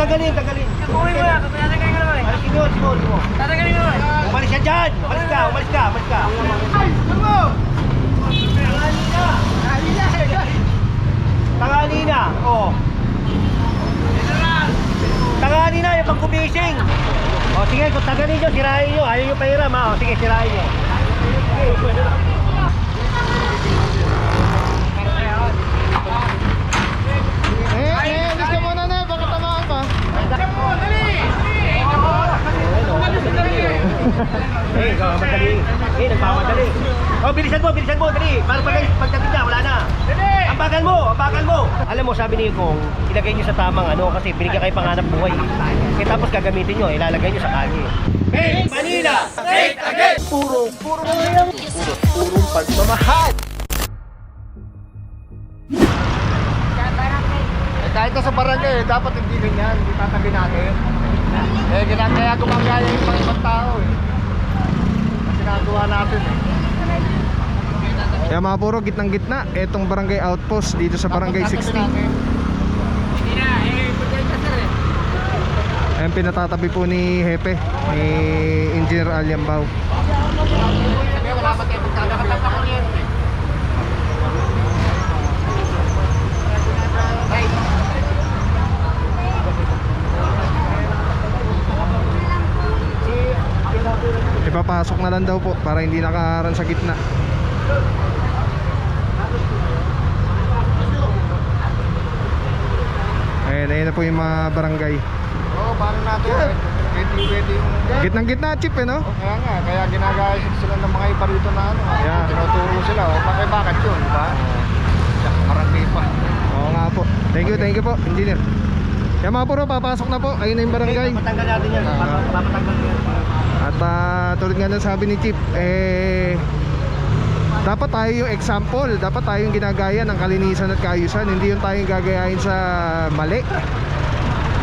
tagalin. Kukunin mo na, tatagaling ka naman eh. Alisin mo. Tatagaling ka naman eh. Umalis ka dyan! Umalis ka! Ay! Ano? Tanganina! Oo. Tanganina yung pang-kubising! O sige, kung tagalin nyo, sirahin nyo. Ayaw nyo pahiram ha. O sige, sirahin nyo. Alis ka muna na, baka tamaan pa. Madali. Nagmamadali. Oh, bilisan mo, dali. Para pagdating niya, wala na. Ang bagal mo. Alam mo, sabi ni Kong, ilagay niyo sa tamang kasi binigyan kayo panganap buhay. Tapos gagamitin niyo, ilalagay niyo sa kalye. Hey, Manila! Straight again! Puro pagmamahal! Kahit na sa barangay, dapat hindi ganyan, hindi tatabi natin. Kaya gumagaya yung pang ibang tao Kasi nagawa natin Kaya mga puro, gitnang-gitna, etong barangay outpost dito sa barangay 60. Ayan, pinatatabi po ni Hepe, ni Engineer Alyambao. Ipapasok na lang daw po para hindi nakaharan sa gitna. Ayun na po yung mga barangay. Oo, paano natin? Pwede yung... Gitnang-gitna chip no? Kaya nga, kaya ginagaya sila ng mga iba rito na Yeah. tinuturo sila. Bakit yun, di ba? Marami pa. Oo nga po. Thank you po, engineer. Kaya mga puro, papasok na po. Ayun na yung barangay. Patanggal natin yan. Papatanggal yan. At tulad nga ng sabi ni Chief, dapat tayo yung example, dapat tayo yung ginagaya ng kalinisan at kaayusan, hindi yung tayong gagayahin sa mali.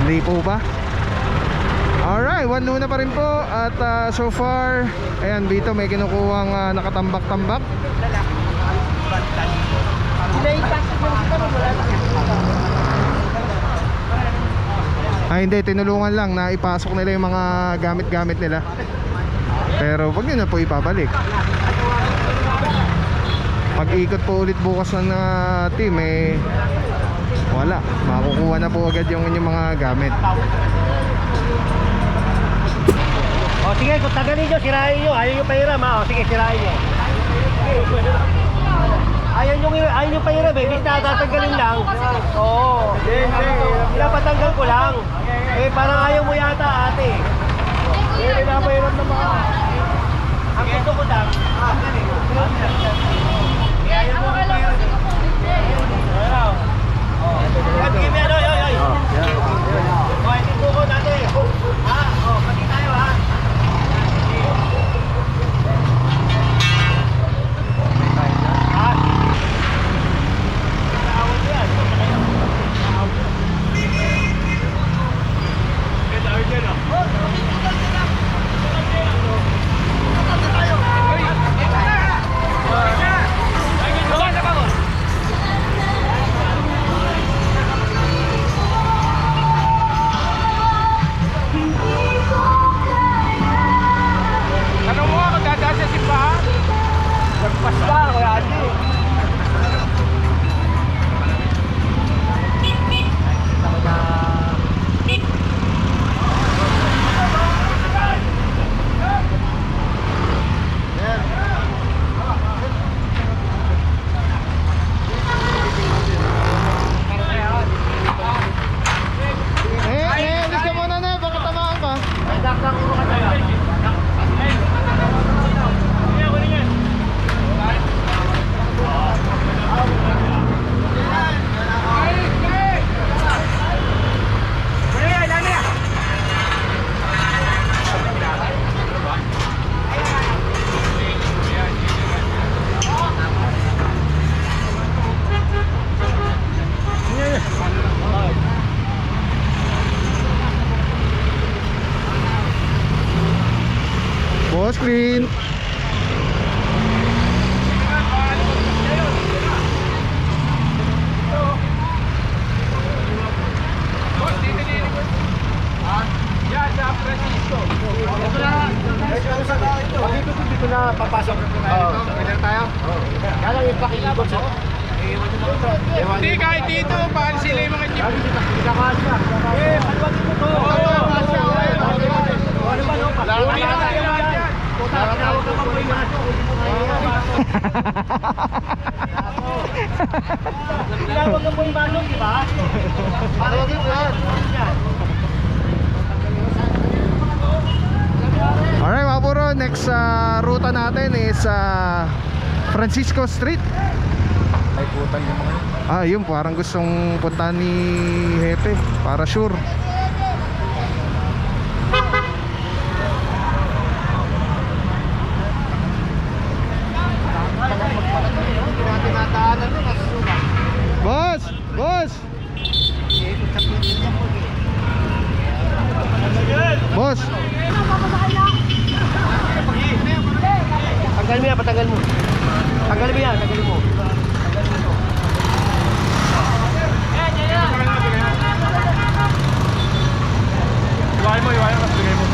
Hindi po ba? Alright, one luna pa rin po. At so far, ayan, dito may kinukuhang nakatambak-tambak. Hindi, tinulungan lang na ipasok nila yung mga gamit-gamit nila. Pero wag nyo na po ipabalik. Pag-ikot po ulit bukas ng team, wala, makukuha na po agad yung inyong mga gamit. O sige, kung tagalin nyo, sirahin nyo. Ayaw nyo pahiram ha. O sige, sirahin nyo. Ayaw nyo pahiram bis na tatanggalin lang. Oo. Pinapatanggal ko lang. Parang ayaw mo yata ate. Pinapahiram na mga. Ang gusto ko lang. Ayaw mo pahiram. Give me oy. O, ito ko natin. Ha? O, pati tayo ha. dito na papasok. Oo. Pwede na tayo? Kaya lang yung pakikot sa... Hindi, kahit dito, paano sila yung mga jeep? Hindi ka kasya. Paluwagin mo to. Ano ba, no? Lagi na tayo dyan. Tinawag ka pa po yung maso. Tinawag ka po yung maso, di ba? Lagi po yan. Alright mga puro, next ruta natin is Francisco Street. Ay, putan yung mga Yun, parang gustong punta ni Hepe, para sure. Hindi natin nataanan nun. Boss! Boss! Boss! Tanggal mo yan, patanggal mo. Tanggal mo yan, tanggal mo. Iwain mo, mas bigay mo.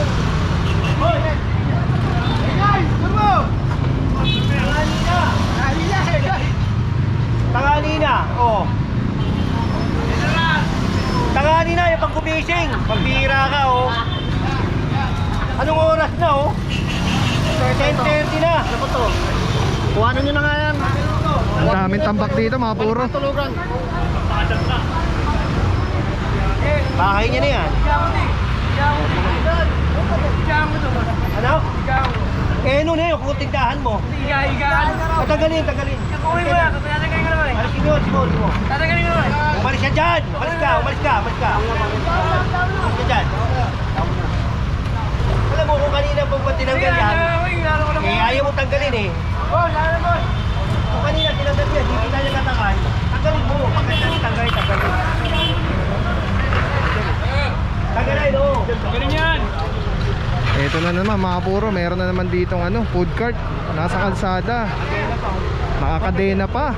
Tangali na, oh. Tangali na, yung pag-gumising. Pagbihira ka, oh. Anong oras na, oh? 10:30 na. Ano po to? Kuhanan nyo na nga yan. Ang daming tambak dito mga puro. Tulugan. Bahay niya na yan. Ano? Ano na yung kutindahan mo? Tatanggalin, tanggalin. Kukunin mo yan, tatanggalin ko naman eh. Alisin mo, Simo. Tatanggalin ko naman. Umalis ka dyan! Umalis ka! Umalis ka dyan! Alam mo kung kanina pag ba tinanggal yan, ayaw mo tanggalin eh. Oh, lalo mo. Kung kanina tinanggal yan, hindi tayo katakan, tanggalin mo. Pagkatapos tanggalin. Tanggalin, oo. Tanggalin yan. Ito na naman mga puro, meron na naman ditong food cart. Nasa kalsada. Nakakadena pa.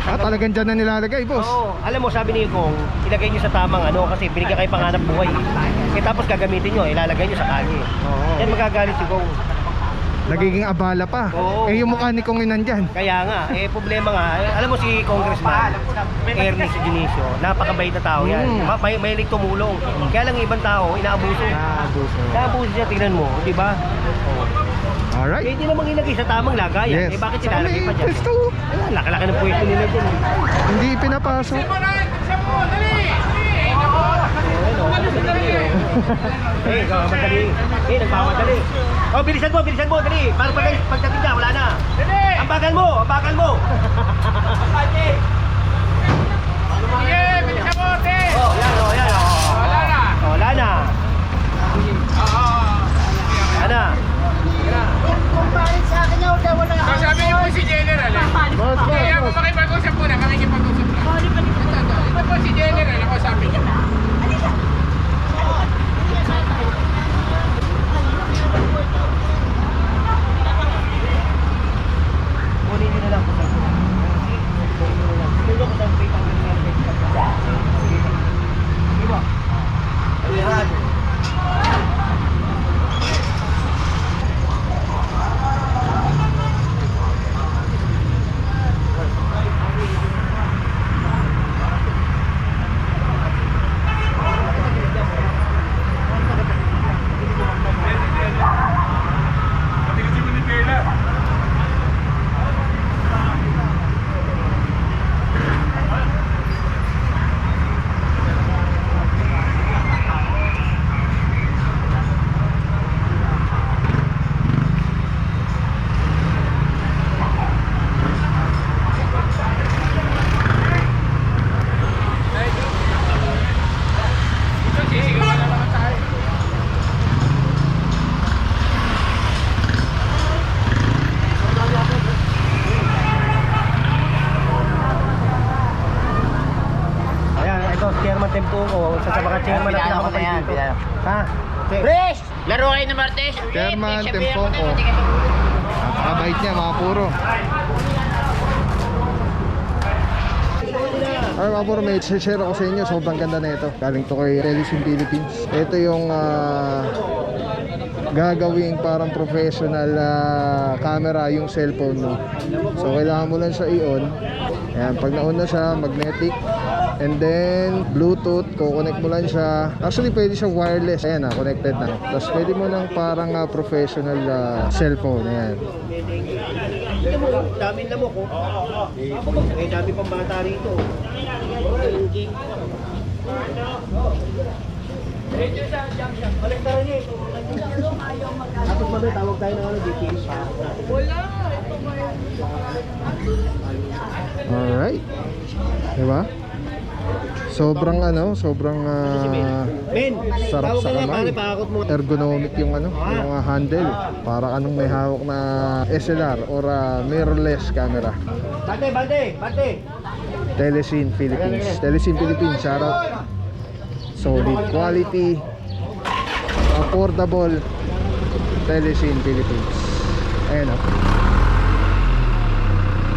Talagang dyan na nilalagay, boss. Oo. Alam mo, sabi ni Kong, ilagay nyo sa tamang kasi binigyan kayo panganap buhay. Tapos gagamitin nyo, ilalagay nyo sa kalye. Oo. Yan magagalit si Kong. Nagiging abala pa. Oo. Yung mukha ni Kong nandyan. Kaya nga, problema nga, alam mo si Congressman Ernest Dionisio, napakabait na tao yan. Mahilig tumulong. Kaya lang ibang tao, inaabuso. Inaabuso siya, tingnan mo, di ba? Alright. Hindi namang ilagay sa tamang lagayan. Yes. Bakit sinalagay pa dyan? Pwesto. Laki-laki ng pwesto nila dyan. Hindi pinapasok. Madali. Nagmamadali. Bilisan mo, dali. Para pagdating dyan, wala na. Ang bagal mo. Bilisan mo, te! Yan. Wala na. Sabi niyo po si General eh. Boss, Kaya boss. makipag-usap po na, makikipag-usap na. Ito po si General, ako sabi niyo. Kunin nyo na lang. Tulog ko sa pay Di ba? Ayan. Chairman Tempo ko, sa mga chairman na pinakapagay dito. Ha? Pres! Laro kayo ng Martes. Chairman Tempongko. Napakabait niya mga puro. Ay mga puro, may share ako sa inyo. Sobrang ganda na ito. Galing to kay Relis in Philippines. Ito yung gagawing parang professional camera yung cellphone mo. So kailangan mo lang siya i-on. Ayan, pag na-on na siya, magnetic. And then Bluetooth, kukonect mo lang siya. Actually pwede siya wireless. Ayan connected na. Tapos pwede mo ng parang professional cellphone. Ayan. Dami na mo ko. Eh, dami pang bata rito. Kolektaran niya ito. Tapos mamaya tawag tayo ng DPS pa. Alright. Diba? Sobrang sobrang Men, sarap tawag sa ka nga, kamay. pare, pakakot mo. Ergonomic yung yung handle. Para anong may hawak na SLR or mirrorless camera. Bante! Telesin Philippines. Telesin Philippines, shout out. Solid quality, affordable. Telesin Philippines. Ayan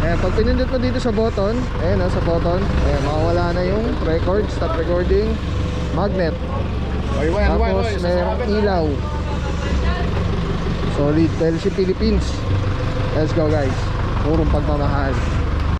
Ayan, pag pinindot mo dito sa button, ayan sa button, ayan, makawala na yung record, stop recording, magnet. Tapos mayroong ilaw. Solid, Telesin Philippines. Let's go guys. Purong pagmamahal.